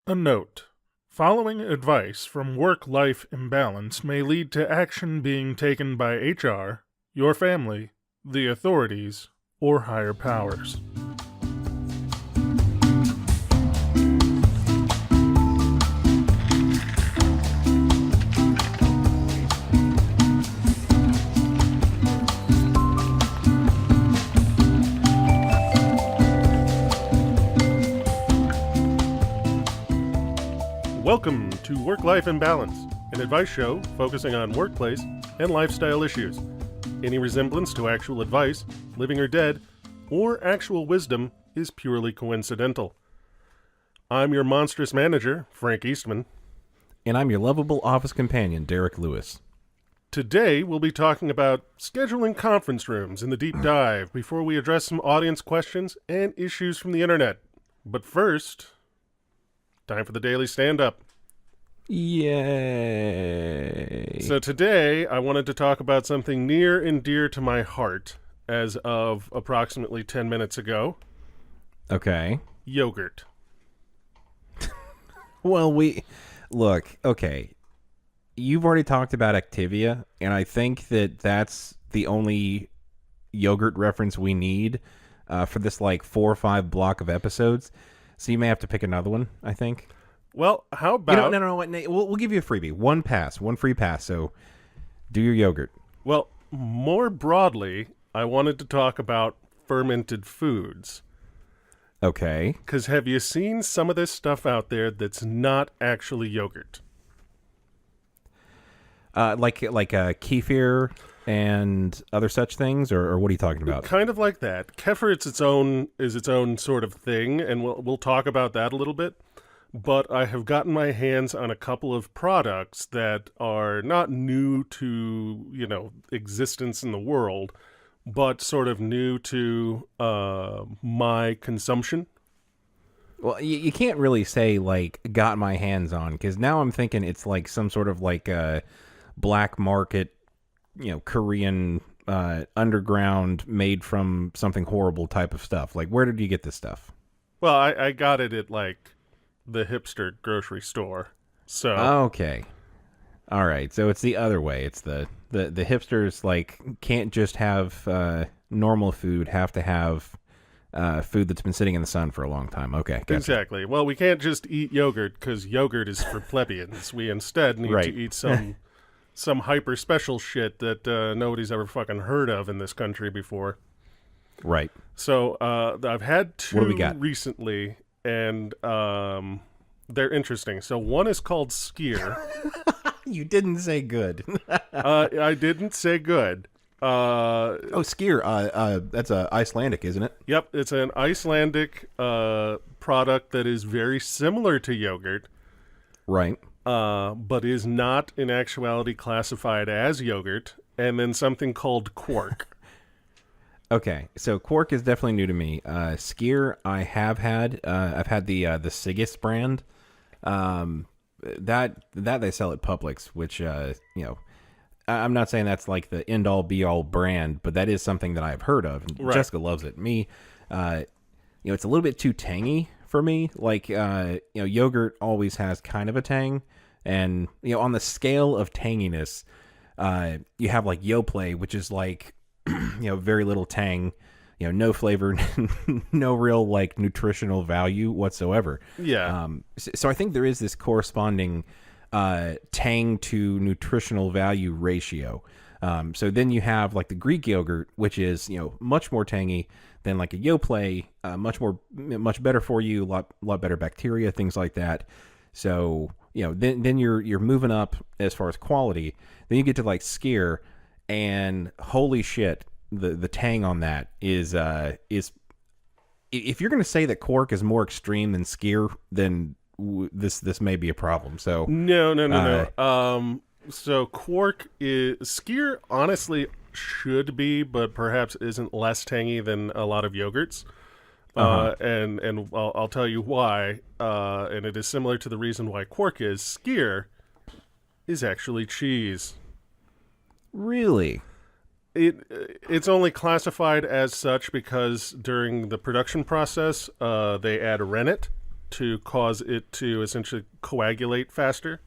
A note. Following advice from work-life imbalance may lead to action being taken by HR, your family, the authorities, or higher powers. Welcome to Work-Life Imbalance, an advice show focusing on workplace and lifestyle issues. Any resemblance to actual advice, living or dead, or actual wisdom is purely coincidental. I'm your monstrous manager, Frank Eastman. And I'm your lovable office companion, Derek Lewis. Today, we'll be talking about scheduling conference rooms in the deep dive before we address some audience questions and issues from the internet. But first, time for the daily stand-up. Yay! So today, I wanted to talk about something near and dear to my heart as of approximately 10 minutes ago. Okay. Yogurt. Well, okay. You've already talked about Activia, and I think that that's the only yogurt reference we need for this, 4 or 5 block of episodes. So you may have to pick another one, I think. Well, how about... No. We'll give you a freebie. One free pass, so do your yogurt. Well, more broadly, I wanted to talk about fermented foods. Okay. Because have you seen some of this stuff out there that's not actually yogurt? Like kefir and other such things, or what are you talking about? Kind of like that. Kefir is its own sort of thing, and we'll talk about that a little bit. But I have gotten my hands on a couple of products that are not new to, existence in the world, but sort of new to my consumption. Well, you can't really say, got my hands on, because now I'm thinking it's like some sort of black market, Korean underground made from something horrible type of stuff. Where did you get this stuff? Well, I got it at, the hipster grocery store. So okay. All right. So it's the other way. It's the hipsters can't just have normal food, have to have food that's been sitting in the sun for a long time. Okay. Gotcha. Exactly. Well, we can't just eat yogurt because yogurt is for plebeians. We instead need to eat some hyper special shit that nobody's ever fucking heard of in this country before. Right. So I've had 2 What do we got? recently, and they're interesting. So one is called Skyr. You didn't say good. I didn't say good. Skyr. That's Icelandic, isn't it? Yep, it's an Icelandic product that is very similar to yogurt. Right. But is not in actuality classified as yogurt. And then something called Quark. Okay, so Quark is definitely new to me. Skyr, I have had. I've had the Sigis brand. That they sell at Publix, which I'm not saying that's the end all be all brand, but that is something that I've heard of. And right. Jessica loves it. Me, it's a little bit too tangy for me. Yogurt always has kind of a tang, and on the scale of tanginess, you have Yoplait, which is very little tang, no flavor, no real nutritional value whatsoever. Yeah. So I think there is this corresponding tang to nutritional value ratio. So then you have the Greek yogurt, which is much more tangy than a Yoplait, much better for you, lot better bacteria, things like that. So then you're moving up as far as quality. Then you get to Skyr. And holy shit, the tang on that is if you're going to say that Quark is more extreme than Skyr, then this may be a problem. So no. So Skyr honestly should be, but perhaps isn't less tangy than a lot of yogurts. And I'll tell you why. And it is similar to the reason why Quark is. Skyr is actually cheese. Really? It's only classified as such because during the production process, they add rennet to cause it to essentially coagulate faster.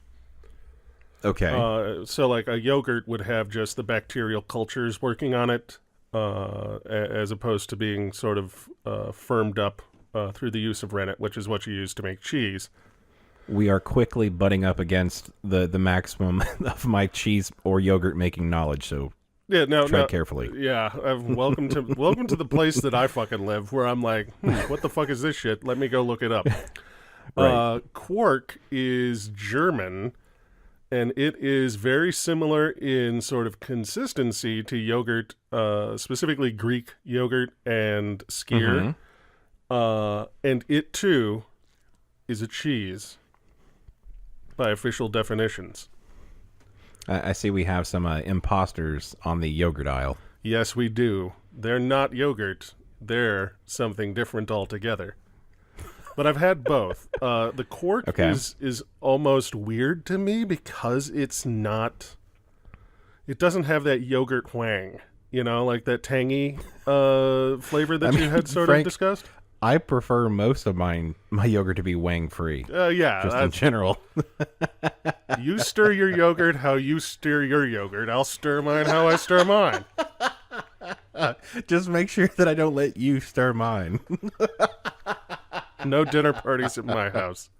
Okay. So like a yogurt would have just the bacterial cultures working on it, as opposed to being sort of firmed up through the use of rennet, which is what you use to make cheese. We are quickly butting up against the maximum of my cheese or yogurt making knowledge, so Yeah, tread carefully. Yeah, welcome to the place that I fucking live, where I'm like, what the fuck is this shit? Let me go look it up. Right. Quark is German, and it is very similar in sort of consistency to yogurt, specifically Greek yogurt and skyr. And it too is a cheese by official definitions. I see we have some imposters on the yogurt aisle. Yes, we do. They're not yogurt. They're something different altogether. But I've had both. The Quark is almost weird to me because it's not... It doesn't have that yogurt whang. You know, like that tangy flavor that you had sort of discussed. I prefer most of my yogurt to be wang-free. Yeah. Just in general. You stir your yogurt how you stir your yogurt. I'll stir mine how I stir mine. Just make sure that I don't let you stir mine. No dinner parties at my house.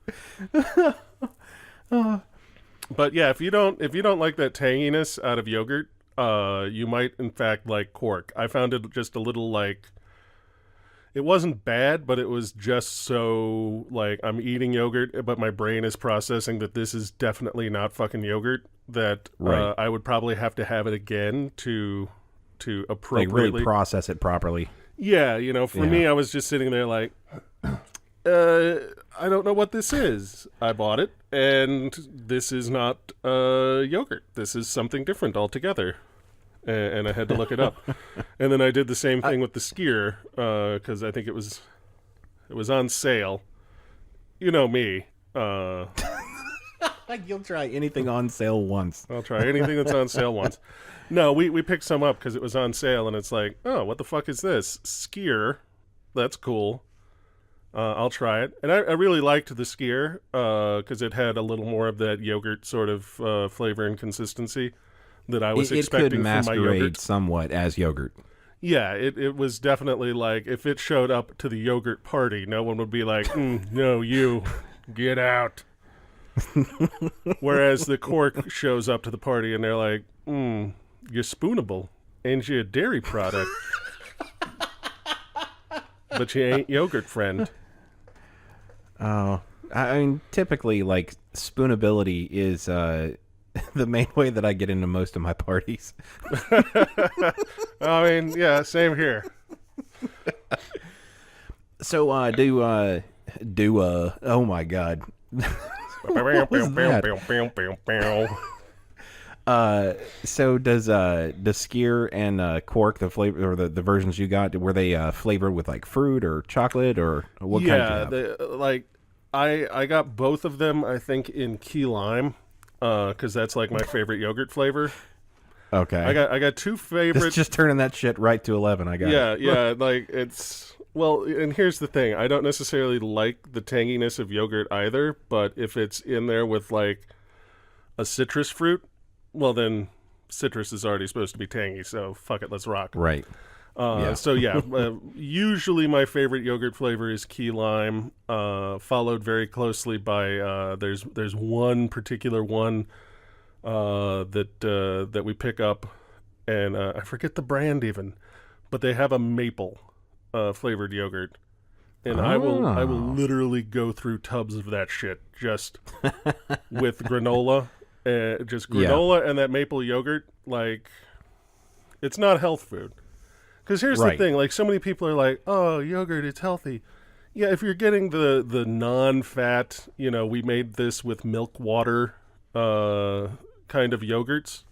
But yeah, if you don't like that tanginess out of yogurt, you might in fact like Quark. I found it just a little like... It wasn't bad, but it was just so, like, I'm eating yogurt, but my brain is processing that this is definitely not fucking yogurt, that I would probably have to have it again to appropriately... Like, really process it properly. Yeah, you know, for me, I was just sitting there like, I don't know what this is. I bought it, and this is not yogurt. This is something different altogether. And I had to look it up. And then I did the same thing with the skyr, because I think it was on sale. You know me. You'll try anything on sale once. I'll try anything that's on sale once. No, we picked some up because it was on sale, and it's like, oh, what the fuck is this? Skyr. That's cool. I'll try it. And I really liked the skyr because it had a little more of that yogurt sort of flavor and consistency that I was expecting from my yogurt. It could masquerade somewhat as yogurt. Yeah, it was definitely like, if it showed up to the yogurt party, no one would be like, no, you, get out. Whereas the Quark shows up to the party and they're like, you're spoonable, and you're a dairy product. But you ain't yogurt, friend. Oh, I mean, typically, like, spoonability is... the main way that I get into most of my parties. I mean, yeah, same here. So, oh my God. What was that? So does skyr and Quark, the flavor, or the versions you got, were they flavored with like fruit or chocolate, or what kind? Yeah, I got both of them, I think, in key lime. Because that's like my favorite yogurt flavor. Okay. I got two favorites. It's just turning that shit right to 11. I got it. Yeah. Like it's... Well, and here's the thing. I don't necessarily like the tanginess of yogurt either, but if it's in there with like a citrus fruit, well then citrus is already supposed to be tangy, so fuck it, let's rock. Right. So yeah, usually my favorite yogurt flavor is key lime, followed very closely by there's one particular one that we pick up, and I forget the brand even, but they have a maple flavored yogurt, and I will literally go through tubs of that shit just with granola, and that maple yogurt. Like, it's not health food. Because here's the thing, like, so many people are like, oh, yogurt, it's healthy. Yeah, if you're getting the non-fat, you know, we made this with milk water kind of yogurts.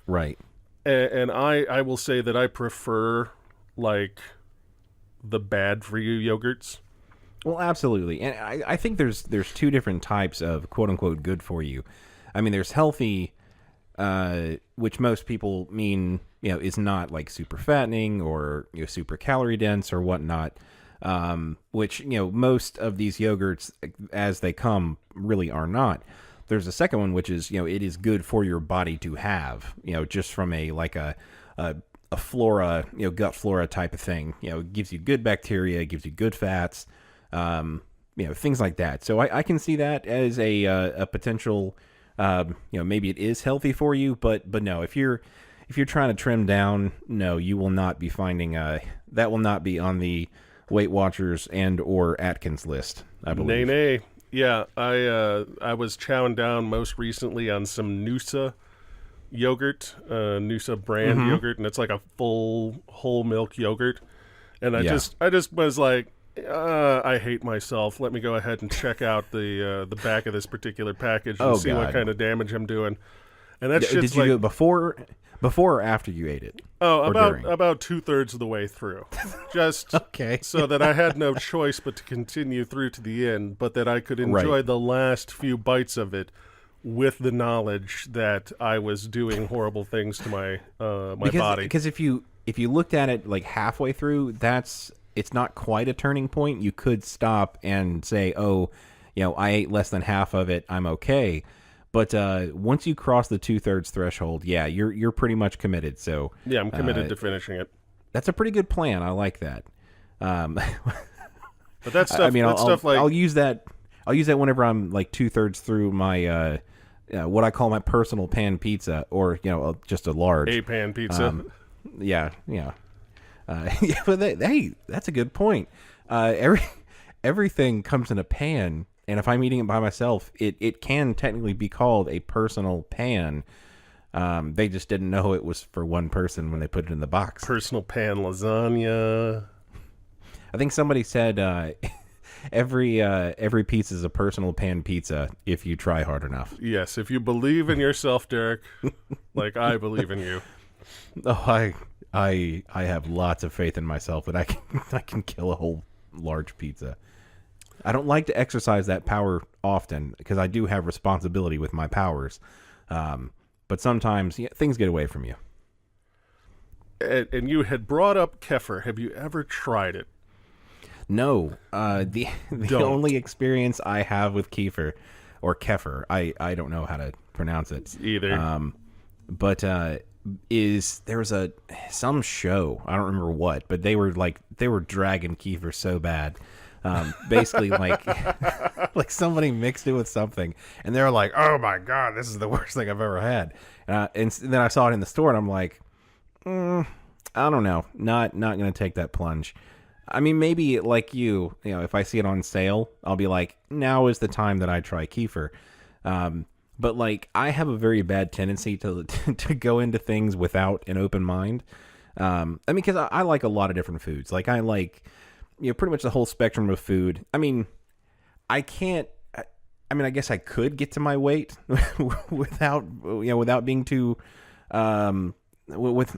Right. And I will say that I prefer, like, the bad-for-you yogurts. Well, absolutely. And I think there's two different types of quote-unquote good for you. I mean, there's healthy, which most people mean... is not like super fattening or super calorie dense or whatnot. which, most of these yogurts as they come really are not. There's a second one, which is, it is good for your body to have, just from a flora, gut flora type of thing. It gives you good bacteria, it gives you good fats, things like that. So I can see that as a potential, maybe it is healthy for you, but no, if you're trying to trim down, no, you will not be finding, that will not be on the Weight Watchers and or Atkins list, I believe. Nay. Yeah, I was chowing down most recently on some Noosa yogurt, Noosa brand yogurt, and it's like a full whole milk yogurt. And I just was like, I hate myself. Let me go ahead and check out the back of this particular package and see what kind of damage I'm doing. And that's Did you do it before or after you ate it? Oh, about 2/3 of the way through. Just okay. So that I had no choice but to continue through to the end, but that I could enjoy the last few bites of it with the knowledge that I was doing horrible things to my body. Because if you looked at it like halfway through, it's not quite a turning point. You could stop and say, "Oh, I ate less than half of it. I'm okay." But once you cross the 2/3 threshold, yeah, you're pretty much committed. So yeah, I'm committed to finishing it. That's a pretty good plan. I like that. But that stuff. I'll use that. I'll use that whenever I'm like 2/3 through my what I call my personal pan pizza, or just a large A pan pizza. Yeah. But hey, that's a good point. Everything comes in a pan. And if I'm eating it by myself, it can technically be called a personal pan. They just didn't know it was for one person when they put it in the box. Personal pan lasagna. I think somebody said every pizza is a personal pan pizza if you try hard enough. Yes, if you believe in yourself, Derek, like I believe in you. Oh, I have lots of faith in myself that I can kill a whole large pizza. I don't like to exercise that power often because I do have responsibility with my powers. But sometimes things get away from you. And you had brought up kefir. Have you ever tried it? No. The only experience I have with kefir, or kefir, I don't know how to pronounce it either. But there was some show, I don't remember what, but they were dragging kefir so bad. Basically like somebody mixed it with something and they were like, oh my God, this is the worst thing I've ever had. And then I saw it in the store and I'm like, I don't know. Not going to take that plunge. I mean, maybe like if I see it on sale, I'll be like, now is the time that I try kefir. But like, I have a very bad tendency to go into things without an open mind. Because I like a lot of different foods. Like I like, pretty much the whole spectrum of food. I mean, I guess I could get to my weight without being too, with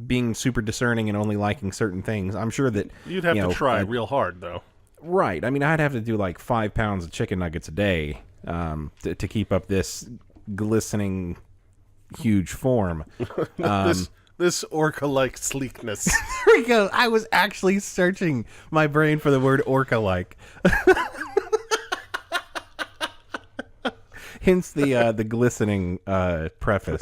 being super discerning and only liking certain things. I'm sure that you'd have to try real hard, though. Right. I mean, I'd have to do like 5 pounds of chicken nuggets a day to keep up this glistening, huge form. This orca-like sleekness. There we go. I was actually searching my brain for the word orca-like. Hence the glistening preface.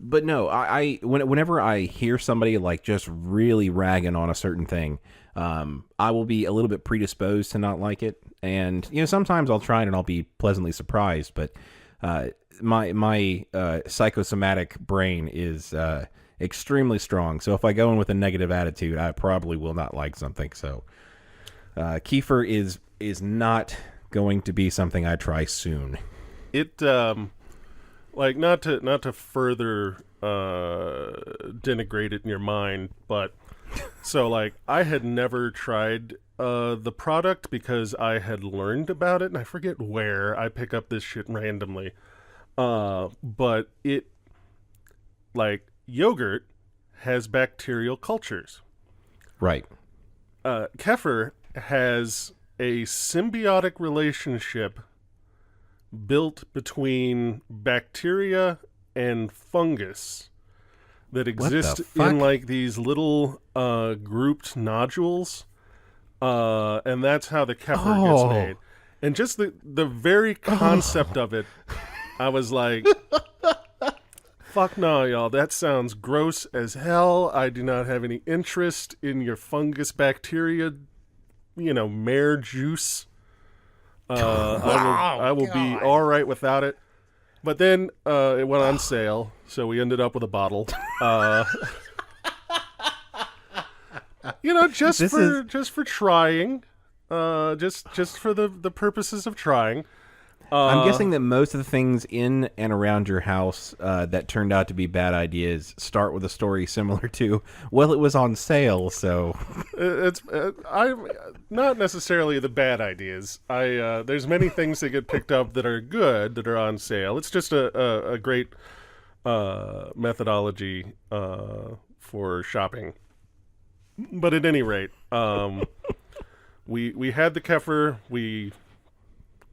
But no, whenever I hear somebody like just really ragging on a certain thing, I will be a little bit predisposed to not like it. And sometimes I'll try it and I'll be pleasantly surprised, but my psychosomatic brain is extremely strong. So if I go in with a negative attitude, I probably will not like something. So kefir is not going to be something I try soon. It like not to further denigrate it in your mind, but so like I had never tried the product because I had learned about it, and I forget where I pick up this shit randomly. But it, like, yogurt has bacterial cultures. Right. Kefir has a symbiotic relationship built between bacteria and fungus that What the exist fuck? in like these little grouped nodules, and that's how the kefir gets Oh. made. And just the very concept of it, I was like, fuck no, y'all. That sounds gross as hell. I do not have any interest in your fungus bacteria, mare juice. I will be all right without it. But then it went on sale, so we ended up with a bottle. Just for trying, just for the purposes of trying. I'm guessing that most of the things in and around your house that turned out to be bad ideas start with a story similar to, well, it was on sale, so... I'm not necessarily the bad ideas. There's many things that get picked up that are good, that are on sale. It's just a great methodology for shopping. But at any rate, we had the kefir, we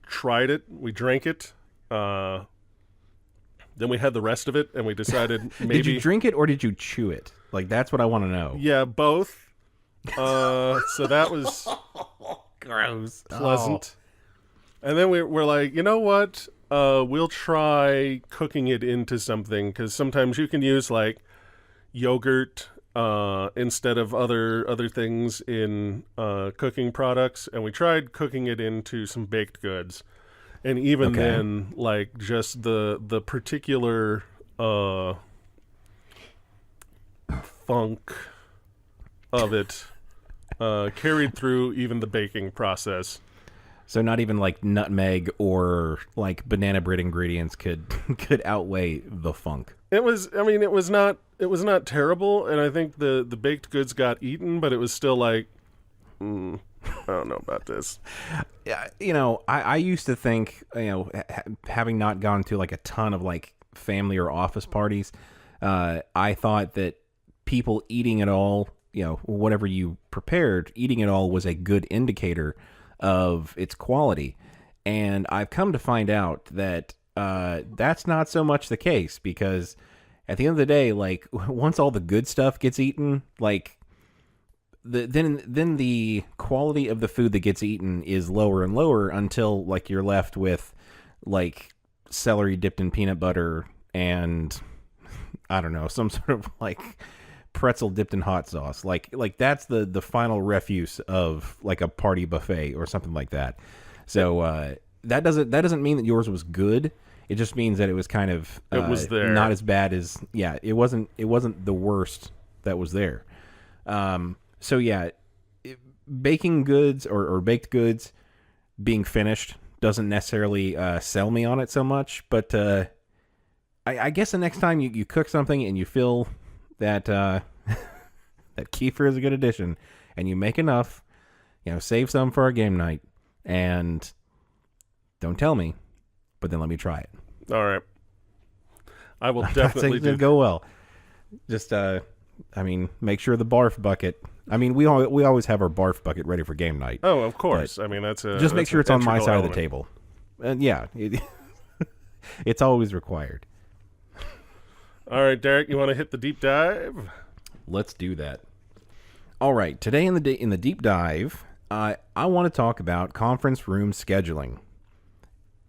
tried it, we drank it, then we had the rest of it, and we decided maybe... Did you drink it or did you chew it? Like, that's what I want to know. Yeah, both. So that was Gross. pleasant. And then we're like, you know what? We'll try cooking it into something, because sometimes you can use like yogurt instead of other things in cooking products. And we tried cooking it into some baked goods, and even then, like, just the particular funk of it carried through even the baking process. So not even like nutmeg or like banana bread ingredients could outweigh the funk. It was not terrible, and I think the baked goods got eaten, but it was still like, I don't know about this. Yeah, I used to think, having not gone to like a ton of like family or office parties, I thought that people eating it all, whatever you prepared, eating it all was a good indicator of its quality. And I've come to find out that that's not so much the case, because at the end of the day, like, once all the good stuff gets eaten, like, then the quality of the food that gets eaten is lower and lower until like you're left with like celery dipped in peanut butter and I don't know, some sort of like pretzel dipped in hot sauce. Like that's the final refuse of like a party buffet or something like that. So that doesn't mean that yours was good. It just means that it was kind of it was there. Not as bad as it wasn't the worst that was there. So yeah, baking goods or baked goods being finished doesn't necessarily sell me on it so much. But I guess the next time you cook something and you feel that that kefir is a good addition, and you make enough, save some for our game night, and don't tell me, but then let me try it. All right, I will definitely do. Go well. Just make sure the barf bucket. We always have our barf bucket ready for game night. Oh, of course. That's just make sure it's on my side of the table. And it's always required. All right, Derek, you want to hit the deep dive? Let's do that. All right, today in the deep dive, I want to talk about conference room scheduling.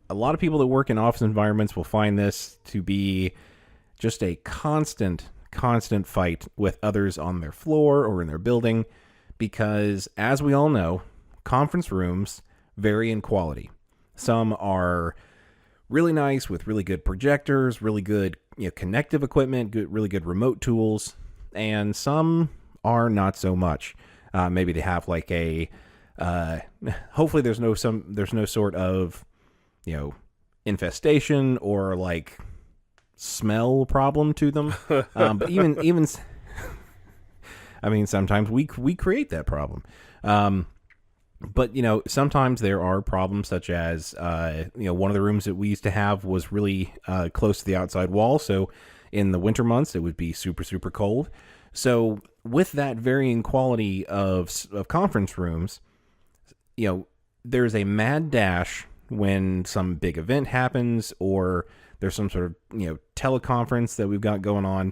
A lot of people that work in office environments will find this to be just a constant fight with others on their floor or in their building, because as we all know, conference rooms vary in quality. Some are really nice with really good projectors, really good connective equipment, really good remote tools, and some are not so much. Maybe they have like a hopefully there's no sort of infestation or like smell problem to them. But even sometimes we create that problem. But sometimes there are problems such as one of the rooms that we used to have was really close to the outside wall, so in the winter months it would be super, super cold. So with that varying quality of conference rooms, there's a mad dash when some big event happens or there's some sort of teleconference that we've got going on,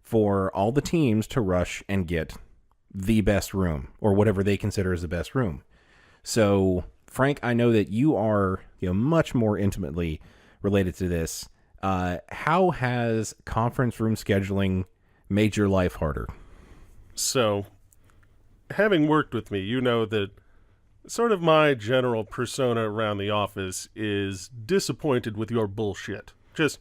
for all the teams to rush and get the best room, or whatever they consider as the best room. So, Frank, I know that you are, much more intimately related to this. How has conference room scheduling made your life harder? So, having worked with me, you know that sort of my general persona around the office is disappointed with your bullshit. Just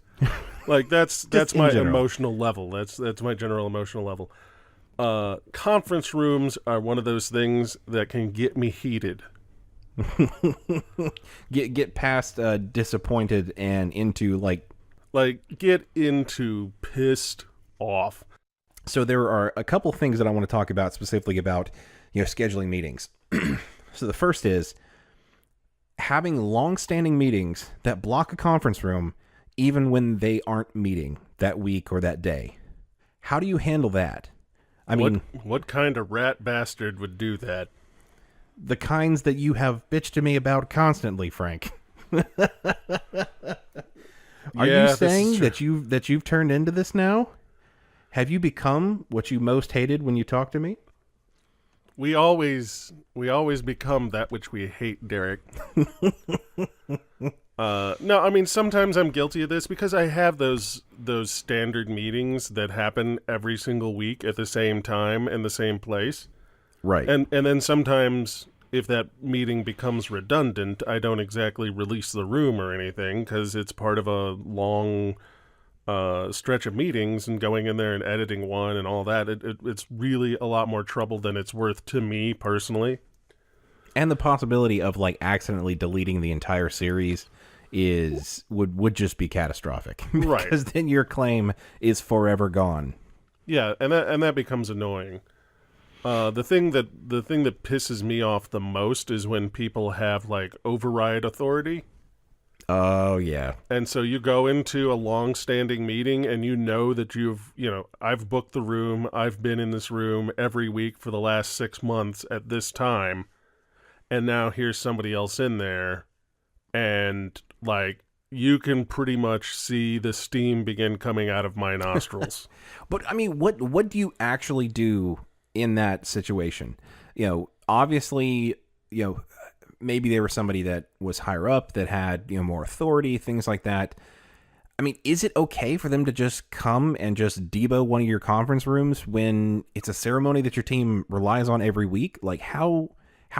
like that's my general. emotional level. That's my general emotional level. Conference rooms are one of those things that can get me heated. Get past disappointed and into like get into pissed off. So there are a couple things that I want to talk about specifically about scheduling meetings. So the first is having long-standing meetings that block a conference room even when they aren't meeting that week or that day. How do you handle that? I mean, what kind of rat bastard would do that? The kinds that you have bitched to me about constantly, Frank. Are you saying that you've turned into this now? Have you become what you most hated when you talk to me? We always become that which we hate, Derek. No, I mean, sometimes I'm guilty of this because I have those standard meetings that happen every single week at the same time in the same place. Right. And then sometimes if that meeting becomes redundant, I don't exactly release the room or anything because it's part of a long stretch of meetings, and going in there and editing one and all that, it's really a lot more trouble than it's worth to me personally. And the possibility of like accidentally deleting the entire series would just be catastrophic. Right. Because then your claim is forever gone. Yeah, and that becomes annoying. The thing that pisses me off the most is when people have like override authority. Oh, yeah. And so you go into a long-standing meeting and you know that I've booked the room, I've been in this room every week for the last 6 months at this time, and now here's somebody else in there, and like you can pretty much see the steam begin coming out of my nostrils. But I mean, what do you actually do in that situation? Obviously, maybe they were somebody that was higher up that had, more authority, things like that. I mean, is it okay for them to just come and just debo one of your conference rooms when it's a ceremony that your team relies on every week? Like, how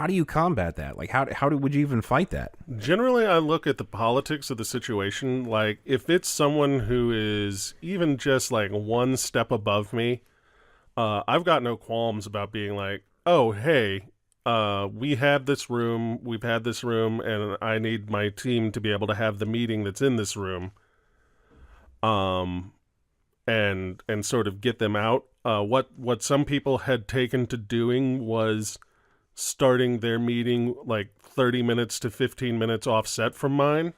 do you combat that? Like, would you even fight that? Generally, I look at the politics of the situation. Like, if it's someone who is even just like one step above me, I've got no qualms about being like, oh, hey, we've had this room, and I need my team to be able to have the meeting that's in this room, and sort of get them out. What some people had taken to doing was starting their meeting like 30 minutes to 15 minutes offset from mine.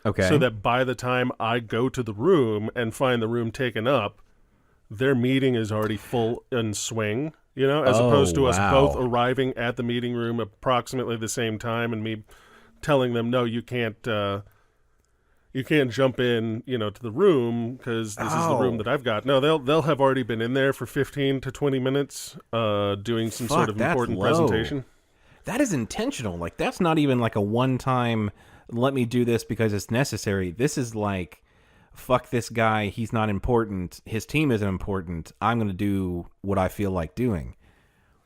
Okay. So that by the time I go to the room and find the room taken up, their meeting is already full in swing. As opposed to us both arriving at the meeting room approximately the same time and me telling them, no, you can't jump in, to the room because this is the room that I've got. No, they'll have already been in there for 15 to 20 minutes doing some sort of important presentation. That is intentional. Like, that's not even like a one-time, let me do this because it's necessary. This is like, fuck this guy, he's not important, his team isn't important, I'm going to do what I feel like doing.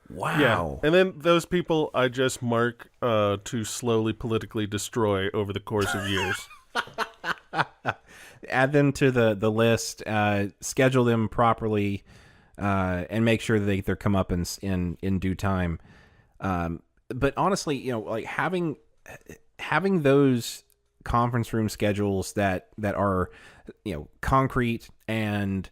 Wow. Yeah. And then those people I just mark to slowly politically destroy over the course of years. Add them to the list, schedule them properly, and make sure that they're come up in due time. But honestly, like having those conference room schedules that are concrete and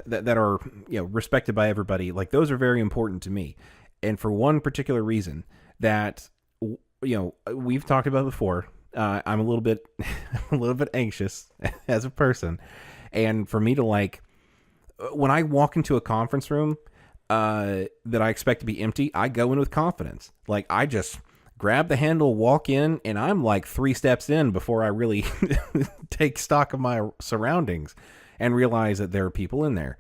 that are respected by everybody, like those are very important to me, and for one particular reason that we've talked about before. I'm a little bit anxious as a person, and for me to like when I walk into a conference room that I expect to be empty, I go in with confidence. Like I just grab the handle, walk in, and I'm like 3 steps in before I really take stock of my surroundings and realize that there are people in there.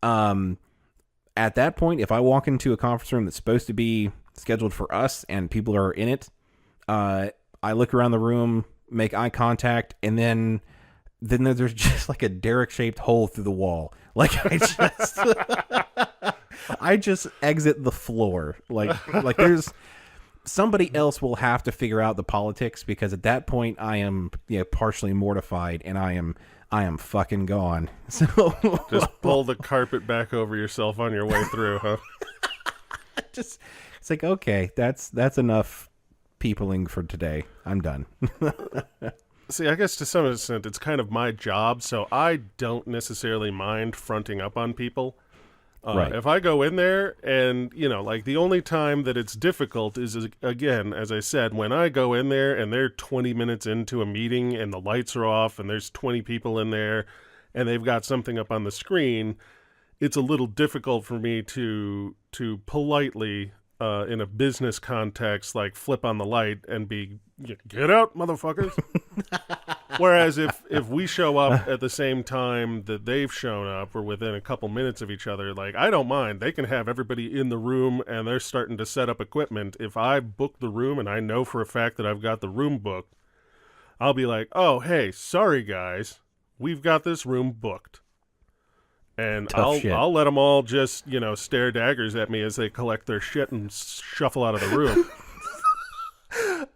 At that point, if I walk into a conference room that's supposed to be scheduled for us and people are in it, I look around the room, make eye contact, and then there's just like a Derek-shaped hole through the wall. Like I just exit the floor. Like there's somebody else will have to figure out the politics, because at that point I am partially mortified and I am fucking gone. So just pull the carpet back over yourself on your way through, huh? Just it's like, okay, that's enough peopling for today. I'm done. See, I guess to some extent it's kind of my job, so I don't necessarily mind fronting up on people. Right. If I go in there and, like the only time that it's difficult is, again, as I said, when I go in there and they're 20 minutes into a meeting and the lights are off and there's 20 people in there and they've got something up on the screen, it's a little difficult for me to politely, in a business context, like flip on the light and be, get out, motherfuckers. Whereas if we show up at the same time that they've shown up, or within a couple minutes of each other, like, I don't mind. They can have everybody in the room and they're starting to set up equipment. If I book the room and I know for a fact that I've got the room booked, I'll be like, oh, hey, sorry guys, we've got this room booked. And I'll let them all just, stare daggers at me as they collect their shit and shuffle out of the room.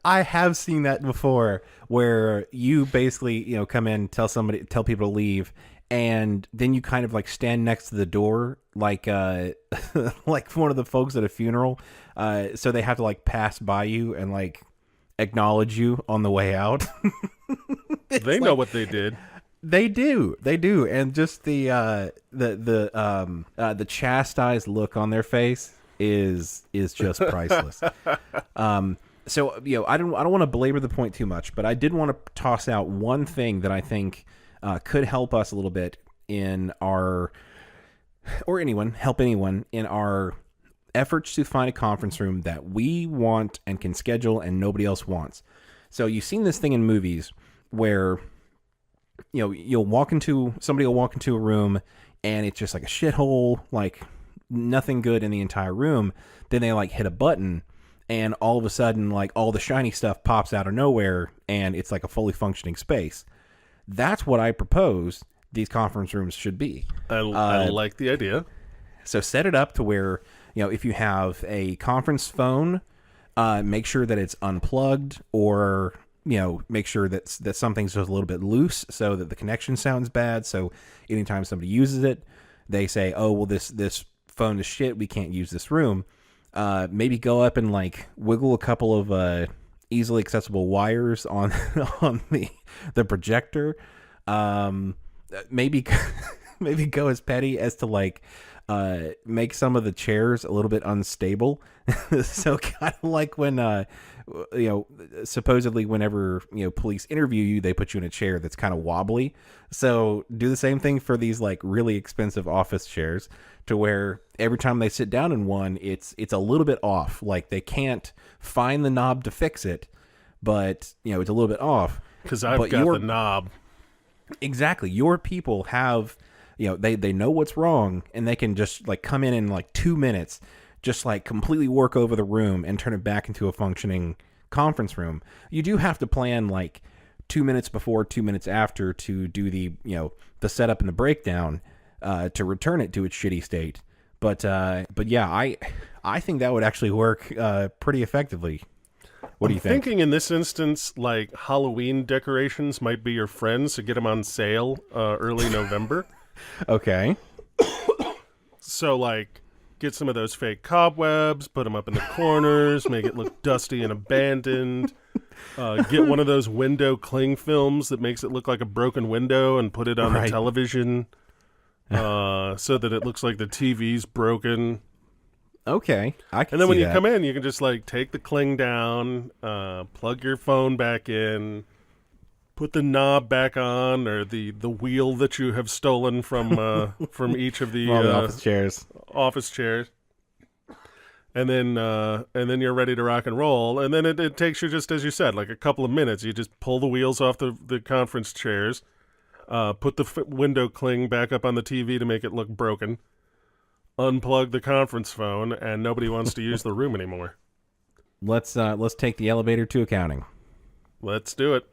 I have seen that before, where you basically, come in, tell people to leave, and then you kind of like stand next to the door, like like one of the folks at a funeral. So they have to like pass by you and like acknowledge you on the way out. They know what they did. They do, and just the chastised look on their face is just priceless. So I don't want to belabor the point too much, but I did want to toss out one thing that I think could help us a little bit in our, or help anyone in our efforts to find a conference room that we want and can schedule and nobody else wants. So you've seen this thing in movies where somebody will walk into a room and it's just like a shithole, like nothing good in the entire room. Then they like hit a button and all of a sudden like all the shiny stuff pops out of nowhere and it's like a fully functioning space. That's what I propose these conference rooms should be. I like the idea. So set it up to where, if you have a conference phone, make sure that it's unplugged, or make sure that something's just a little bit loose so that the connection sounds bad. So anytime somebody uses it, they say, oh, well, this phone is shit, we can't use this room. Maybe go up and like wiggle a couple of easily accessible wires on the projector. Maybe go as petty as to like make some of the chairs a little bit unstable. So kind of like when supposedly whenever police interview you, they put you in a chair that's kind of wobbly. So do the same thing for these like really expensive office chairs, to where every time they sit down in one, it's a little bit off. Like they can't find the knob to fix it, but it's a little bit off. Because I've got the knob. Exactly. Your people have, they know what's wrong, and they can just like come in like 2 minutes, just like completely work over the room and turn it back into a functioning conference room. You do have to plan like 2 minutes before, 2 minutes after to do the setup and the breakdown, to return it to its shitty state. But yeah, I think that would actually work pretty effectively. What do you think? I'm thinking in this instance, like Halloween decorations might be your friends, to get them on sale early November. Okay. So like get some of those fake cobwebs, put them up in the corners, make it look dusty and abandoned. Get one of those window cling films that makes it look like a broken window and put it on the television so that it looks like the TV's broken. Okay, I can. And then see when you that. come in, you can just like take the cling down, plug your phone back in, put the knob back on, or the wheel that you have stolen from each of the office chairs, and then you're ready to rock and roll. And then it takes you, just as you said, like a couple of minutes. You just pull the wheels off the conference chairs, put the window cling back up on the TV to make it look broken. unplug the conference phone, and nobody wants to use the room anymore. Let's take the elevator to accounting. Let's do it.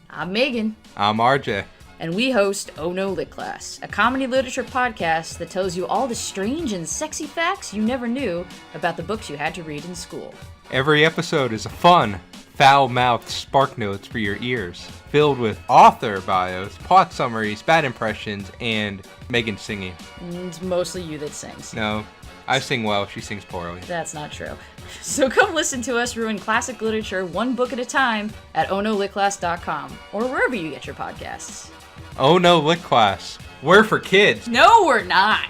I'm Megan. I'm RJ. And we host Oh No Lit Class, a comedy literature podcast that tells you all the strange and sexy facts you never knew about the books you had to read in school. Every episode is a fun, foul-mouthed spark notes for your ears, filled with author bios, plot summaries, bad impressions, and Megan singing. It's mostly you that sings. No, I sing well, she sings poorly. That's not true. So come listen to us ruin classic literature one book at a time at ohnolitclass.com or wherever you get your podcasts. Oh No Lit Class. We're for kids. No, we're not.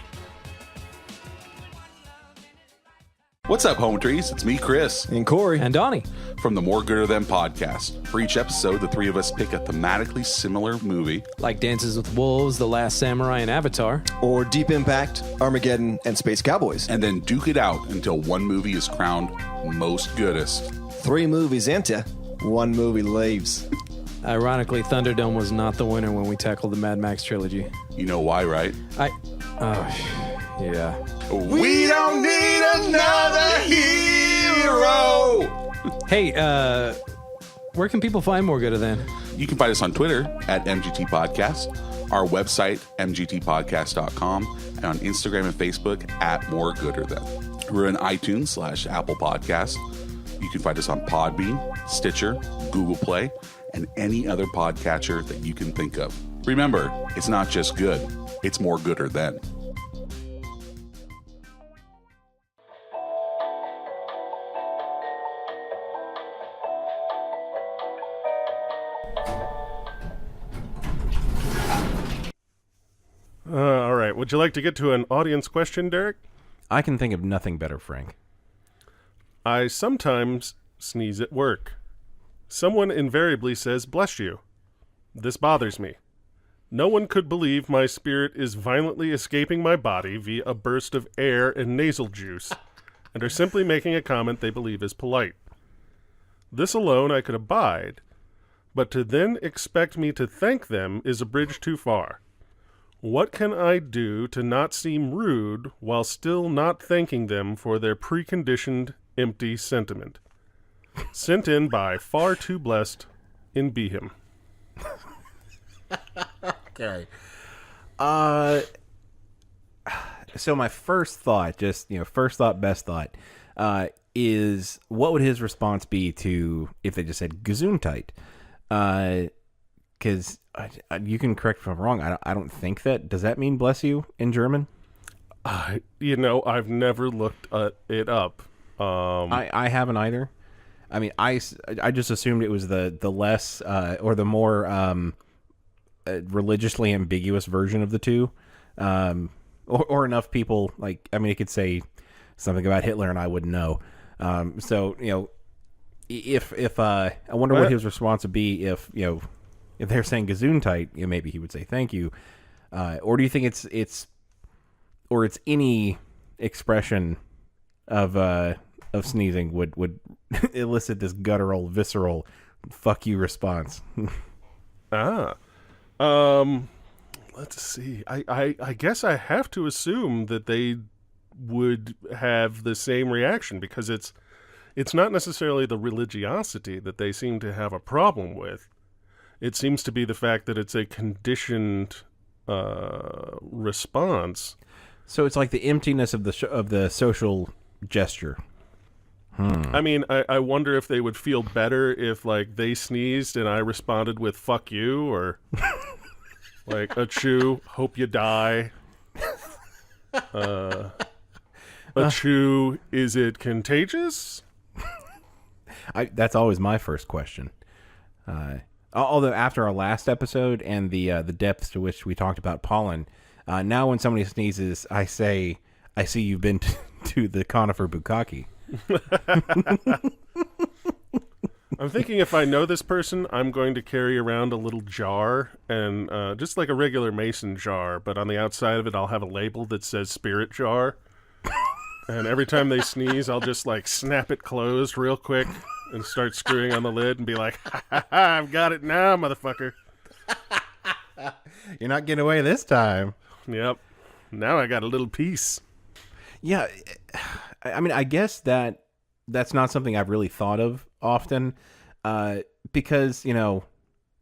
What's up, Home Trees? It's me, Chris, And Corey. And Donnie. from the More Gooder Than podcast. For each episode, the three of us pick a thematically similar movie. Like Dances with Wolves, The Last Samurai, and Avatar. Or Deep Impact, Armageddon, and Space Cowboys. And then duke it out until one movie is crowned most goodest. 3 movies into, 1 movie leaves. Ironically, Thunderdome was not the winner when we tackled the Mad Max trilogy. You know why, right? Yeah. We don't need another hero! Hey, where can people find More Gooder Than? You can find us on Twitter at MGT Podcast, our website, mgtpodcast.com, and on Instagram and Facebook at More Gooder Than. We're in iTunes/Apple Podcasts. You can find us on Podbean, Stitcher, Google Play, and any other podcatcher that you can think of. Remember, it's not just good, it's more gooder than. All right. Would you like to get to an audience question, Derek? I can think of nothing better, Frank. I sometimes sneeze at work. Someone invariably says, "Bless you." This bothers me. No one could believe my spirit is violently escaping my body via a burst of air and nasal juice, and are simply making a comment they believe is polite. This alone I could abide, but to then expect me to thank them is a bridge too far. What can I do to not seem rude while still not thanking them for their preconditioned empty sentiment? Sent in by Far Too Blessed in Beham. Okay. So my first thought, first thought, best thought, is what would his response be to if they just said Gesundheit? Because you can correct me if I'm wrong. I don't think that. Does that mean bless you in German? I've never looked it up. I haven't either. I mean, I just assumed it was the less or the more religiously ambiguous version of the two, or enough people it could say something about Hitler and I wouldn't know. If I wonder what his response would be if they're saying Gesundheit, maybe he would say thank you, or do you think it's any expression of sneezing would elicit this guttural, visceral fuck you response? Let's see. I guess I have to assume that they would have the same reaction, because it's not necessarily the religiosity that they seem to have a problem with. It seems to be the fact that it's a conditioned response. So it's like the emptiness of the social gesture. I mean, I wonder if they would feel better if, they sneezed and I responded with "fuck you" or "achoo, hope you die." "Achoo, is it contagious?" That's always my first question. Although after our last episode and the depths to which we talked about pollen, now when somebody sneezes, I say, "I see you've been to the conifer bukkake." I'm thinking if I know this person, I'm going to carry around a little jar, and just like a regular mason jar, but on the outside of it, I'll have a label that says "spirit jar." And every time they sneeze, I'll just like snap it closed real quick and start screwing on the lid and be like, ha, ha, ha, I've got it now, motherfucker. You're not getting away this time. Yep. Now I got a little piece. Yeah, I mean, I guess that's not something I've really thought of often, because, you know,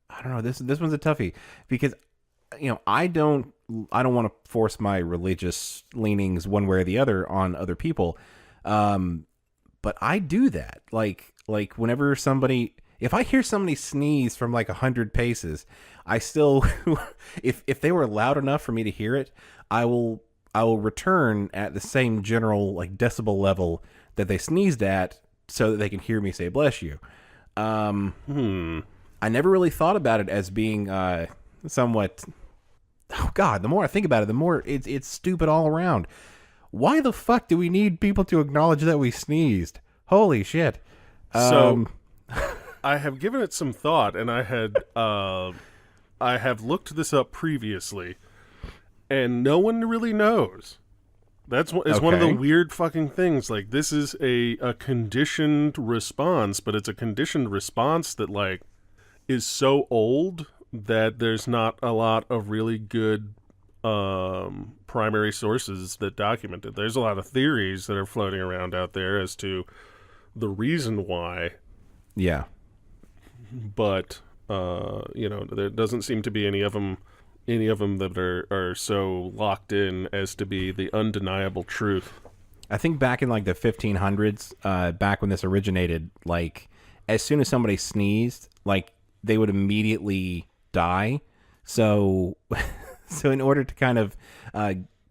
I don't know, this one's a toughie, because, you know, I don't want to force my religious leanings one way or the other on other people, but I do that. Like whenever if I hear somebody sneeze from like 100 paces, I still, if they were loud enough for me to hear it, I will return at the same general like decibel level that they sneezed at, so that they can hear me say "bless you." I never really thought about it as being somewhat. Oh God! The more I think about it, the more it's stupid all around. Why the fuck do we need people to acknowledge that we sneezed? Holy shit! So, I have given it some thought, and I have looked this up previously, and no one really knows. It's one of the weird fucking things. Like, this is a conditioned response, but it's a conditioned response that like is so old that there's not a lot of really good primary sources that document it. There's a lot of theories that are floating around out there as to the reason why. Yeah. But, you know, there doesn't seem to be any of them that are so locked in as to be the undeniable truth. I think back in like the 1500s, back when this originated, like as soon as somebody sneezed, like they would immediately die. So in order to kind of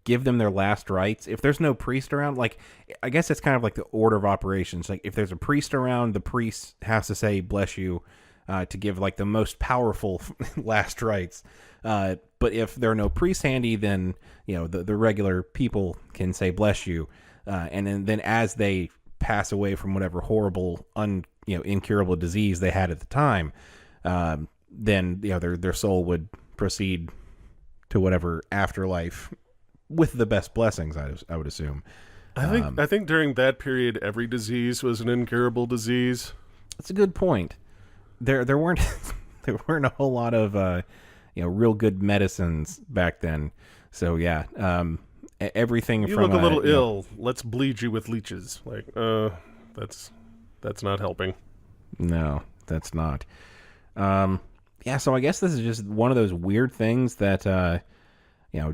give them their last rites, if there's no priest around, like I guess it's kind of like the order of operations. Like if there's a priest around, the priest has to say "bless you" to give like the most powerful last rites. But if there are no priests handy, then you know the regular people can say "bless you," and then as they pass away from whatever horrible incurable disease they had at the time, then you know their soul would proceed to whatever afterlife with the best blessings. I would assume. I think during that period, every disease was an incurable disease. That's a good point. There weren't there weren't a whole lot of real good medicines back then. So yeah, everything you from look a little ill. Let's bleed you with leeches. Like, that's not helping. No, that's not. Yeah, so I guess this is just one of those weird things that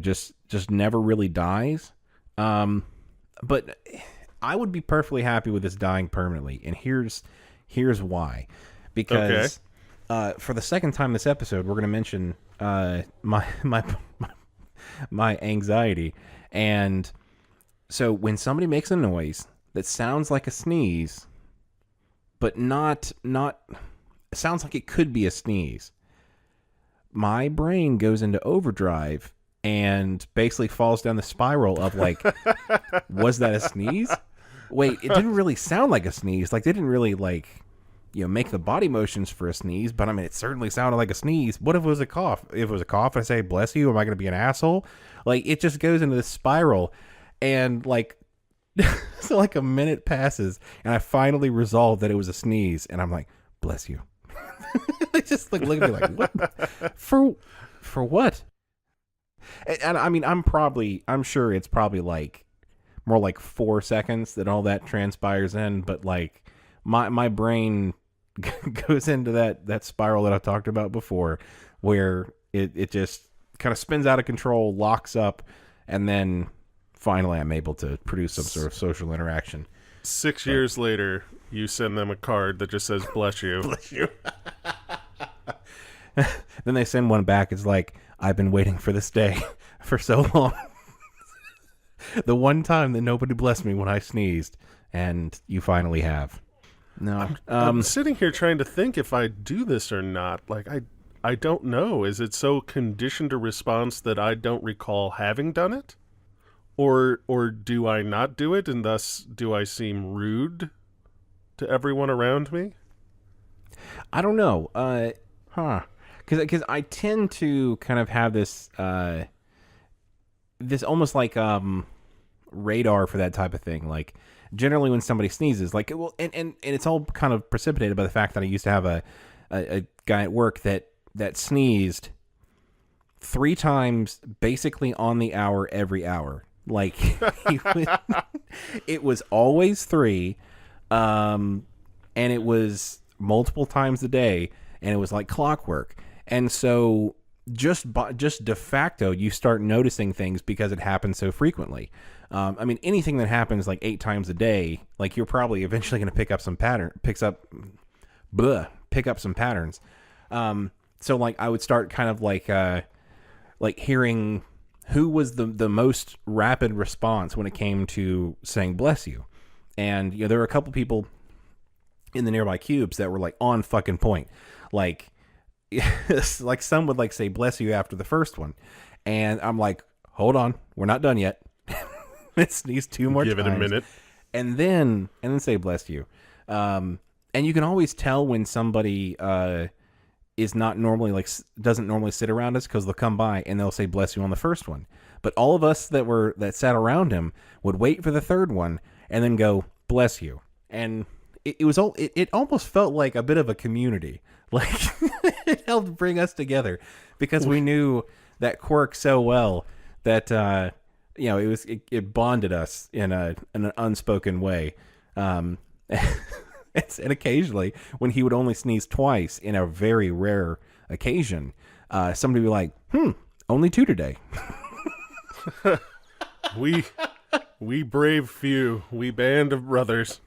just never really dies. But I would be perfectly happy with this dying permanently, and here's why. Because for the second time this episode, we're going to mention my anxiety. And so when somebody makes a noise that sounds like a sneeze, but not sounds like it could be a sneeze, my brain goes into overdrive and basically falls down the spiral of like, was that a sneeze? Wait, it didn't really sound like a sneeze. Like they didn't really make the body motions for a sneeze, but I mean, it certainly sounded like a sneeze. What if it was a cough? If it was a cough, I say, "Bless you." Am I going to be an asshole? Like it just goes into this spiral, and like, so like a minute passes, and I finally resolve that it was a sneeze, and I'm like, "Bless you." They just like look at me like, "What? For what?" And I mean, I'm sure it's probably like more like 4 seconds that all that transpires in, but like my brain goes into that spiral that I talked about before, where it just kind of spins out of control, locks up, and then finally I'm able to produce some sort of social interaction. 6 years later, you send them a card that just says "bless you." Bless you. Then they send one back. It's like, "I've been waiting for this day for so long." The one time that nobody blessed me when I sneezed, and you finally have. No, I'm sitting here trying to think if I do this or not. Like I don't know. Is it so conditioned a response that I don't recall having done it, or do I not do it, and thus do I seem rude to everyone around me? I don't know. Because I tend to kind of have this this almost like radar for that type of thing. Like generally when somebody sneezes, like well, and it's all kind of precipitated by the fact that I used to have a guy at work that sneezed 3 times basically on the hour every hour. Like it was always 3, and it was multiple times a day, and it was like clockwork. And so just de facto, you start noticing things because it happens so frequently. I mean, anything that happens like 8 times a day, like you're probably eventually going to pick up some patterns. So like I would start kind of like hearing who was the most rapid response when it came to saying bless you. And you know, there were a couple people in the nearby cubes that were like on fucking point. Like like some would like say bless you after the first one. And I'm like, hold on, we're not done yet. Let's sneeze 2 more times. Give it a minute. And then say bless you. And you can always tell when somebody is not normally doesn't normally sit around us, because they'll come by and they'll say bless you on the first one. But all of us that sat around him would wait for the third one and then go bless you. And it almost felt like a bit of a community. Like it helped bring us together because we knew that quirk so well that you know, it bonded us in an unspoken way. And occasionally, when he would only sneeze twice in a very rare occasion, somebody would be like, only 2 today. We brave few, we band of brothers.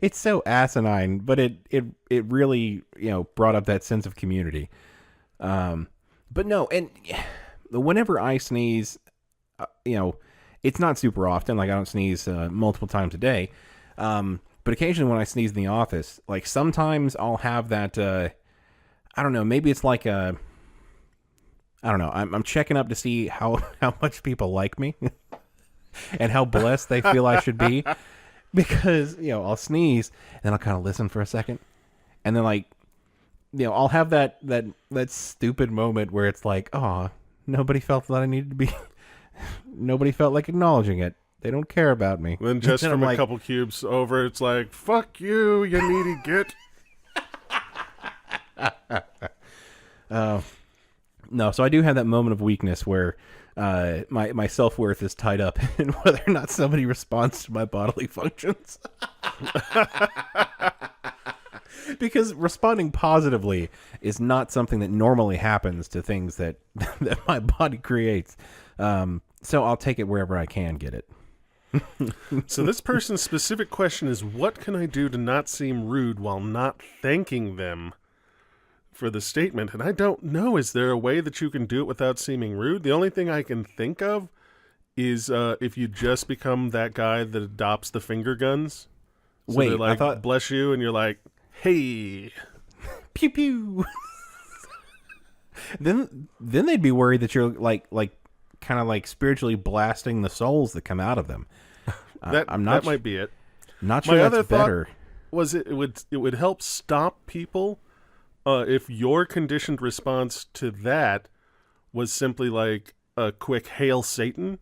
It's so asinine, but it really, you know, brought up that sense of community. But no, and whenever I sneeze, you know, it's not super often. Like I don't sneeze multiple times a day. But occasionally when I sneeze in the office, like sometimes I'll have that, I don't know, maybe it's like I don't know, I'm checking up to see how much people like me and how blessed they feel I should be. Because, you know, I'll sneeze and then I'll kind of listen for a second. And then like, you know, I'll have that stupid moment where it's like, oh, nobody felt that I needed to be, nobody felt like acknowledging it. They don't care about me. Then just from a couple cubes over, it's like, fuck you, you needy git. No, so I do have that moment of weakness where my self-worth is tied up in whether or not somebody responds to my bodily functions. Because responding positively is not something that normally happens to things that my body creates. So I'll take it wherever I can get it. So this person's specific question is, what can I do to not seem rude while not thanking them for the statement? And I don't know. Is there a way that you can do it without seeming rude? The only thing I can think of is if you just become that guy that adopts the finger guns. So Wait, they're like, I thought... bless you, and you're like, hey. Pew pew. Then they'd be worried that you're like kind of like spiritually blasting the souls that come out of them. That might be it. Not sure My that's other better. thought was it would help stop people if your conditioned response to that was simply like a quick "Hail Satan,"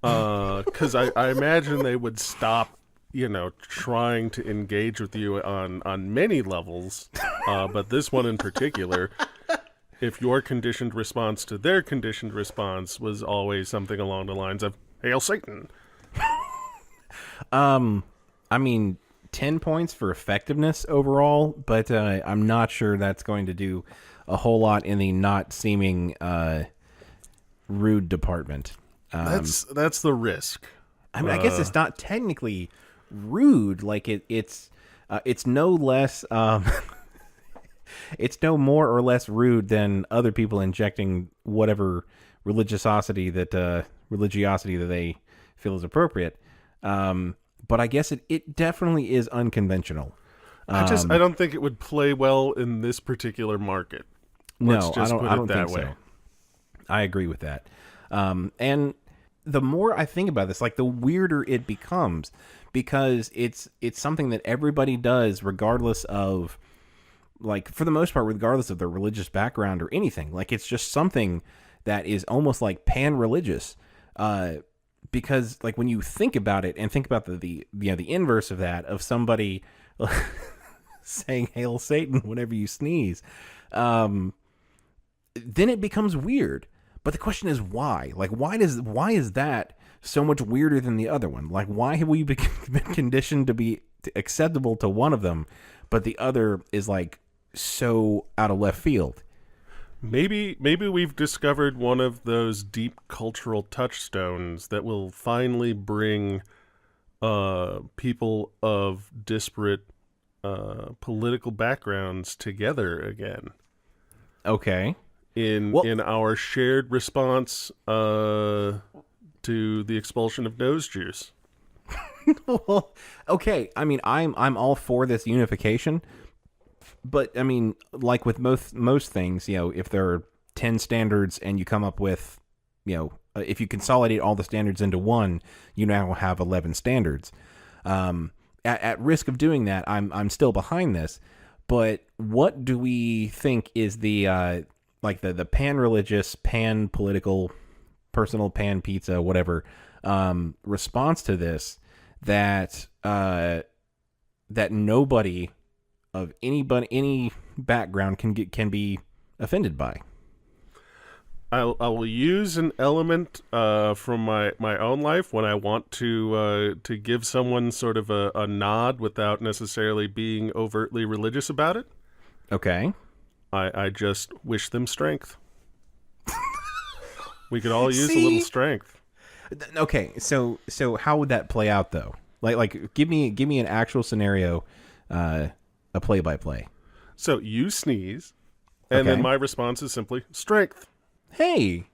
because I imagine they would stop, you know, trying to engage with you on many levels, but this one in particular. If your conditioned response to their conditioned response was always something along the lines of "Hail Satan." I mean, 10 points for effectiveness overall, but I'm not sure that's going to do a whole lot in the not seeming rude department. That's the risk. I mean, I guess it's not technically rude. Like it's no less it's no more or less rude than other people injecting whatever religiosity that they feel is appropriate. But I guess it definitely is unconventional. I don't think it would play well in this particular market. Let's just put it that way. So. I agree with that. And the more I think about this, like the weirder it becomes, because it's something that everybody does regardless of, like, for the most part, regardless of their religious background or anything. Like, it's just something that is almost like pan-religious. because like when you think about it and think about the the inverse of that, of somebody saying "Hail Satan" whenever you sneeze, then it becomes weird. But the question is why? Like, why is that so much weirder than the other one? Like, why have we been conditioned to be acceptable to one of them, but the other is like so out of left field? Maybe we've discovered one of those deep cultural touchstones that will finally bring people of disparate political backgrounds together again. Okay. In our shared response to the expulsion of nose juice. Well, okay. I mean, I'm all for this unification, but I mean, like with most things, if there are 10 standards and you come up with, if you consolidate all the standards into one, you now have 11 standards. At risk of doing that, I'm still behind this. But what do we think is the the pan-religious, pan-political, personal pan-pizza, whatever, response to this that nobody of any background can be offended by? I will use an element from my own life when I want to give someone sort of a nod without necessarily being overtly religious about it. Okay. I just wish them strength. We could all use a little strength. Okay, so how would that play out though? Like give me an actual scenario, a play-by-play. So you sneeze, and then my response is simply strength. Hey,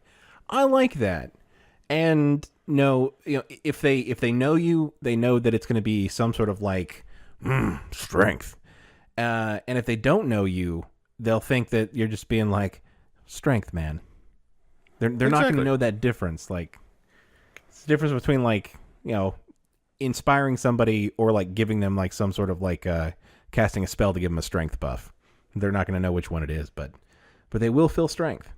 I like that. And no, if they know you, they know that it's going to be some sort of like strength. And if they don't know you, they'll think that you're just being like strength, man. They're not going to know that difference. Like, it's the difference between like inspiring somebody or like giving them like some sort of like casting a spell to give them a strength buff. They're not going to know which one it is, but they will feel strength.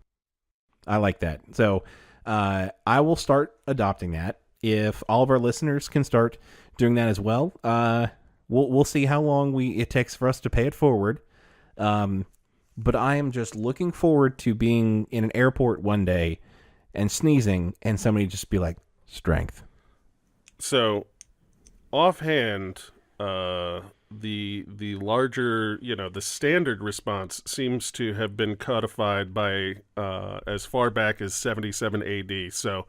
I like that. So I will start adopting that. If all of our listeners can start doing that as well, we'll see how long it takes for us to pay it forward. But I am just looking forward to being in an airport one day and sneezing and somebody just be like, strength. So offhand, the larger, the standard response seems to have been codified by as far back as 77 AD. So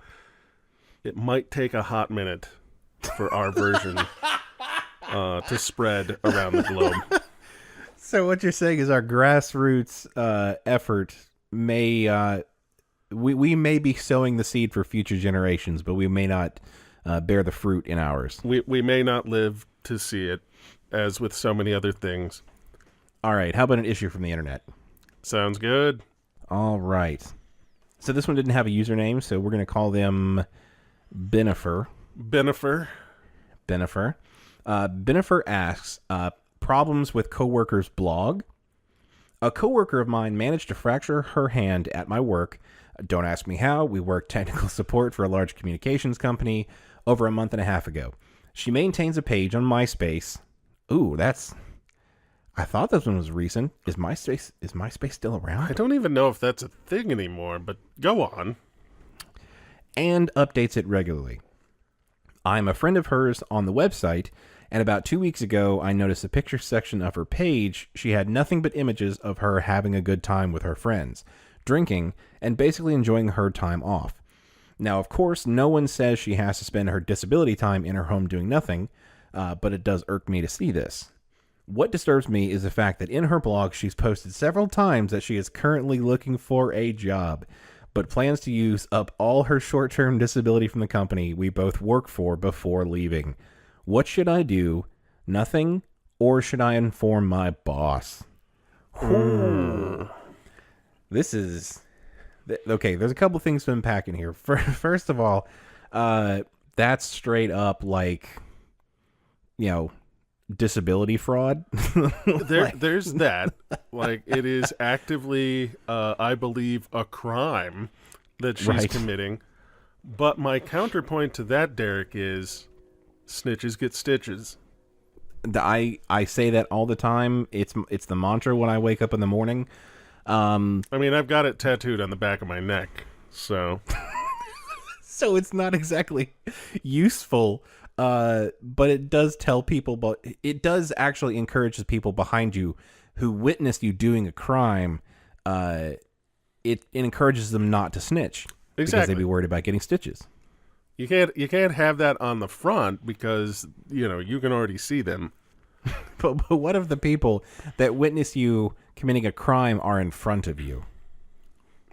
it might take a hot minute for our version to spread around the globe. So what you're saying is our grassroots effort may we may be sowing the seed for future generations, but we may not bear the fruit in ours. We may not live to see it, as with so many other things. All right, how about an issue from the internet? Sounds good. All right. So this one didn't have a username, so we're going to call them Benifer. Benifer. Benifer asks, problems with coworker's blog. A coworker of mine managed to fracture her hand at my work. Don't ask me how. We work technical support for a large communications company over a month and a half ago. She maintains a page on MySpace. Ooh, I thought this one was recent. Is MySpace still around? I don't even know if that's a thing anymore, but go on. And updates it regularly. I'm a friend of hers on the website, and about 2 weeks ago, I noticed the picture section of her page. She had nothing but images of her having a good time with her friends, drinking, and basically enjoying her time off. Now, of course, no one says she has to spend her disability time in her home doing nothing, but it does irk me to see this. What disturbs me is the fact that in her blog, she's posted several times that she is currently looking for a job, but plans to use up all her short-term disability from the company we both work for before leaving. What should I do? Nothing? Or should I inform my boss? This is... Okay, there's a couple things to unpack in here. First of all, that's straight up like, disability fraud. There's that. Like, it is actively, I believe, a crime that she's committing. But my counterpoint to that, Derek, is snitches get stitches. I say that all the time. It's the mantra when I wake up in the morning. I mean, I've got it tattooed on the back of my neck, so... So it's not exactly useful, but it does tell people, but it does actually encourage the people behind you who witnessed you doing a crime. It encourages them not to snitch. Because Exactly. they'd be worried about getting stitches. You can't have that on the front because, you can already see them. But what if the people that witness you committing a crime are in front of you?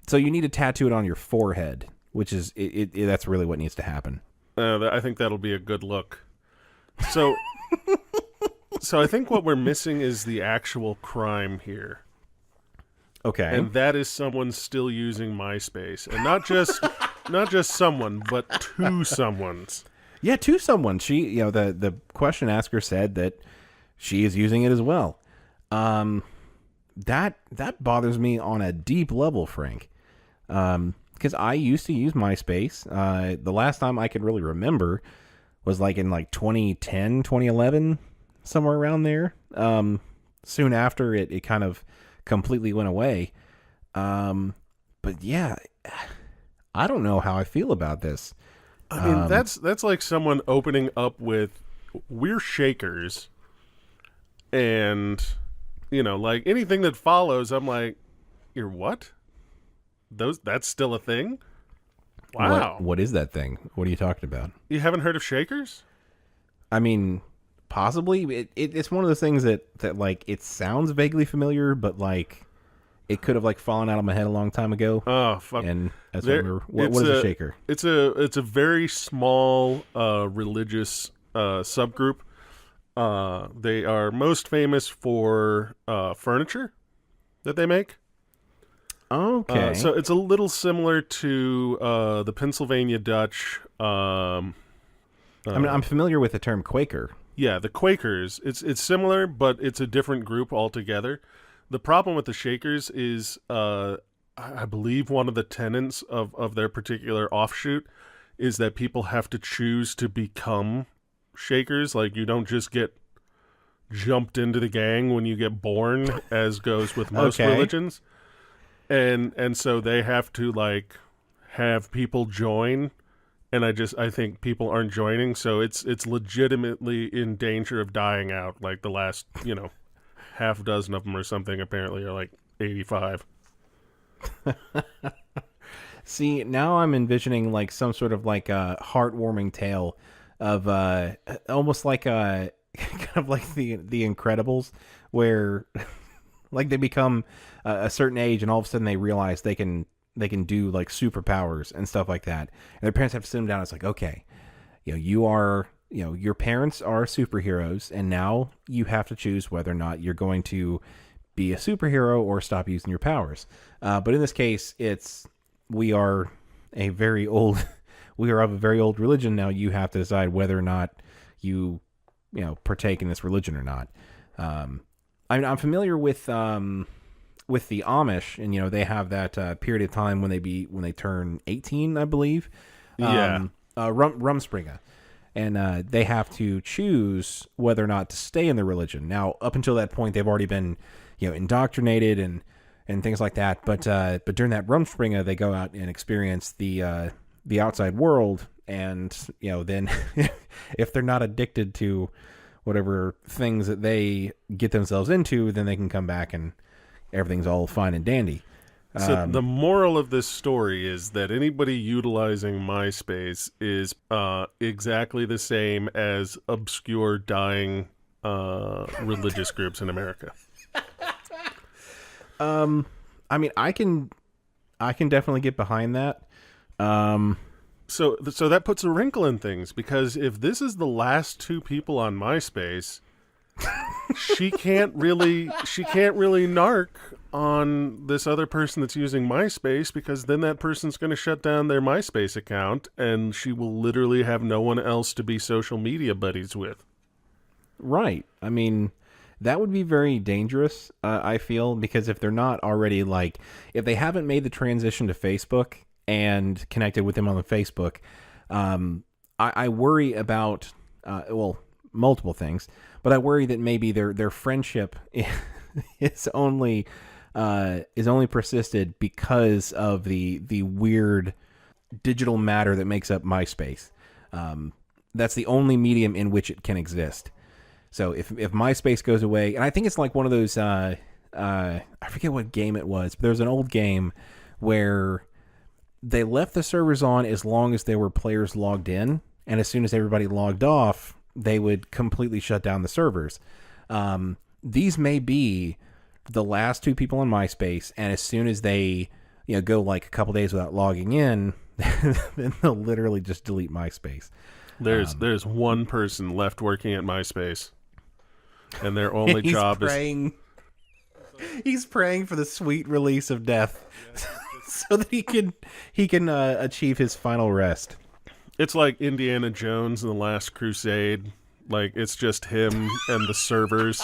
So you need to tattoo it on your forehead, which is that's really what needs to happen. I think that'll be a good look. So, so I think what we're missing is the actual crime here. Okay. And that is someone still using MySpace. And not just someone, but two someones. Yeah, to someone. She, the question asker said that she is using it as well. That bothers me on a deep level, Frank. Because I used to use MySpace. The last time I could really remember was like in 2010, 2011, somewhere around there. Soon after it kind of completely went away. But yeah, I don't know how I feel about this. I mean, that's like someone opening up with, we're Shakers. And, like anything that follows, I'm like, you're what? That's still a thing? Wow. What is that thing? What are you talking about? You haven't heard of Shakers? I mean, possibly. It's one of those things that like, it sounds vaguely familiar, but like, it could have fallen out of my head a long time ago. Oh, fuck. And as I remember, what is a shaker? It's a very small religious subgroup. They are most famous for furniture that they make. Okay. So it's a little similar to the Pennsylvania Dutch. I'm familiar with the term Quaker. Yeah, the Quakers. It's similar, but it's a different group altogether. The problem with the Shakers is, I believe one of the tenets of their particular offshoot is that people have to choose to become Shakers. Like, you don't just get jumped into the gang when you get born, as goes with most religions. And so they have to have people join, and I think people aren't joining, so it's legitimately in danger of dying out. Like the last, half dozen of them or something apparently are 85. See, now I'm envisioning some sort of a heartwarming tale of almost kind of like the Incredibles, where they become a certain age and all of a sudden they realize they can do superpowers and stuff like that. And their parents have to sit them down. It's okay, you are, your parents are superheroes, and now you have to choose whether or not you're going to be a superhero or stop using your powers. But in this case, we are of a very old religion. Now you have to decide whether or not you partake in this religion or not. I'm familiar with the Amish, and they have that period of time when they turn 18, I believe. Rumspringa, and they have to choose whether or not to stay in the religion. Now, up until that point, they've already been indoctrinated and things like that. But during that Rumspringa, they go out and experience the outside world, and then if they're not addicted to whatever things that they get themselves into, then they can come back and everything's all fine and dandy. So the moral of this story is that anybody utilizing MySpace is exactly the same as obscure dying religious groups in America. I mean, I can definitely get behind that. So that puts a wrinkle in things, because if this is the last two people on MySpace, she can't really narc on this other person that's using MySpace, because then that person's going to shut down their MySpace account, and she will literally have no one else to be social media buddies with. Right. I mean, that would be very dangerous, I feel, because if they're not already if they haven't made the transition to Facebook and connected with them on the Facebook. I worry about multiple things, but I worry that maybe their friendship is only persisted because of the weird digital matter that makes up MySpace. That's the only medium in which it can exist. So if MySpace goes away, and I think it's like one of those, I forget what game it was, but there was an old game where they left the servers on as long as there were players logged in, and as soon as everybody logged off, they would completely shut down the servers. These may be the last two people on MySpace, and as soon as they go like a couple days without logging in, then they'll literally just delete MySpace. There's one person left working at MySpace, and their only job is... He's praying for the sweet release of death so that he can achieve his final rest. It's like Indiana Jones and the Last Crusade. Like, it's just him and the servers.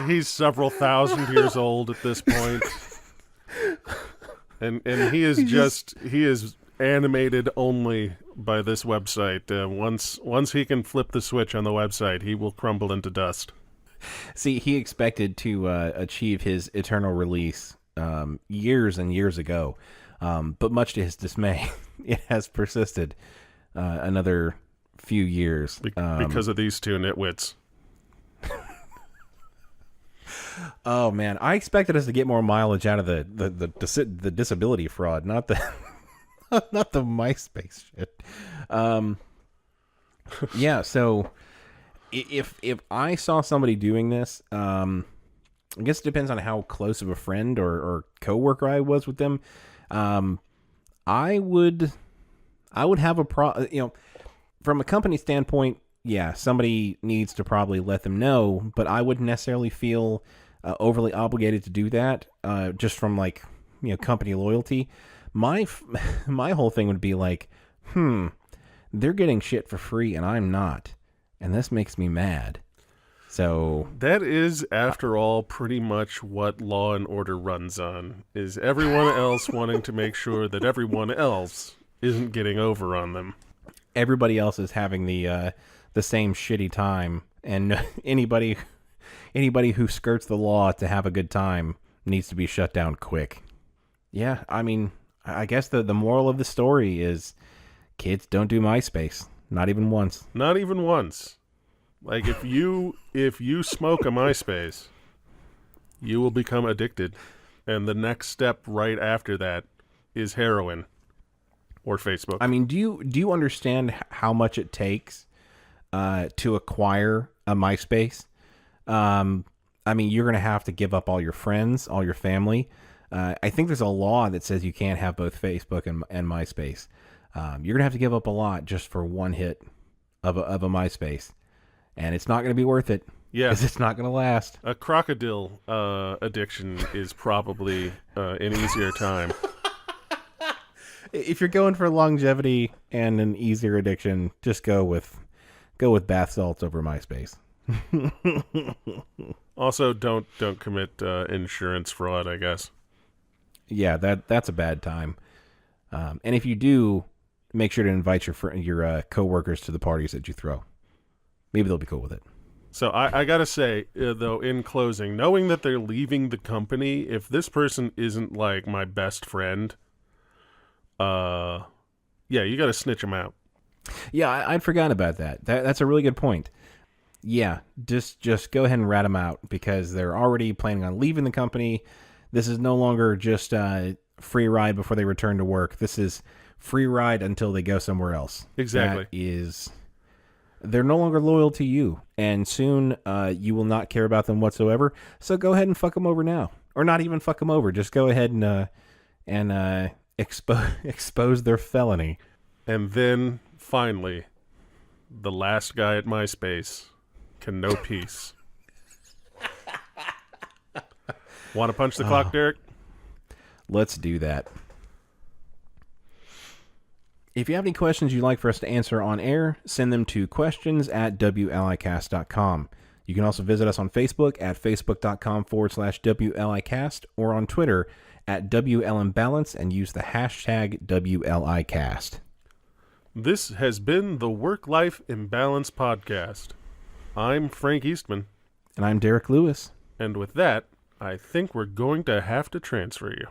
He's several thousand years old at this point. And he is animated only by this website. Once he can flip the switch on the website, he will crumble into dust. See, he expected to achieve his eternal release years and years ago, but much to his dismay, it has persisted another few years. Because of these two nitwits. Oh, man. I expected us to get more mileage out of the disability fraud, not the not the MySpace shit. Yeah, so... If I saw somebody doing this, I guess it depends on how close of a friend or coworker I was with them. I would have from a company standpoint, yeah, somebody needs to probably let them know, but I wouldn't necessarily feel overly obligated to do that, just from company loyalty. My whole thing would be like, they're getting shit for free and I'm not. And this makes me mad. So that is, after all, pretty much what Law and Order runs on, is everyone else wanting to make sure that everyone else isn't getting over on them. Everybody else is having the same shitty time, and anybody who skirts the law to have a good time needs to be shut down quick. Yeah, I mean, I guess the moral of the story is kids don't do MySpace. Not even once. Not even once. Like, if you smoke a MySpace, you will become addicted. And the next step right after that is heroin or Facebook. I mean, do you understand how much it takes to acquire a MySpace? I mean, you're going to have to give up all your friends, all your family. I think there's a law that says you can't have both Facebook and MySpace. You're going to have to give up a lot just for one hit of a MySpace. And it's not going to be worth it. Yeah. Because it's not going to last. A crocodile addiction is probably an easier time. If you're going for longevity and an easier addiction, just go with bath salts over MySpace. Also, don't commit insurance fraud, I guess. Yeah, that's a bad time. And if you do, make sure to invite your coworkers to the parties that you throw. Maybe they'll be cool with it. So I gotta say, though, in closing, knowing that they're leaving the company, if this person isn't like my best friend, yeah, you gotta snitch them out. Yeah, I'd forgotten about that. That's a really good point. Yeah, just go ahead and rat them out because they're already planning on leaving the company. This is no longer just free ride before they return to work. This is free ride until they go somewhere else. Exactly. They're no longer loyal to you, and soon you will not care about them whatsoever. So go ahead and fuck them over now, or not even fuck them over. Just go ahead and expose their felony. And then finally, the last guy at MySpace can know peace. Want to punch the clock, Derek? Let's do that. If you have any questions you'd like for us to answer on air, send them to questions@wlicast.com. You can also visit us on Facebook at facebook.com/WLIcast or on Twitter at WLImbalance and use the hashtag WLIcast. This has been the Work-Life Imbalance Podcast. I'm Frank Eastman. And I'm Derek Lewis. And with that, I think we're going to have to transfer you.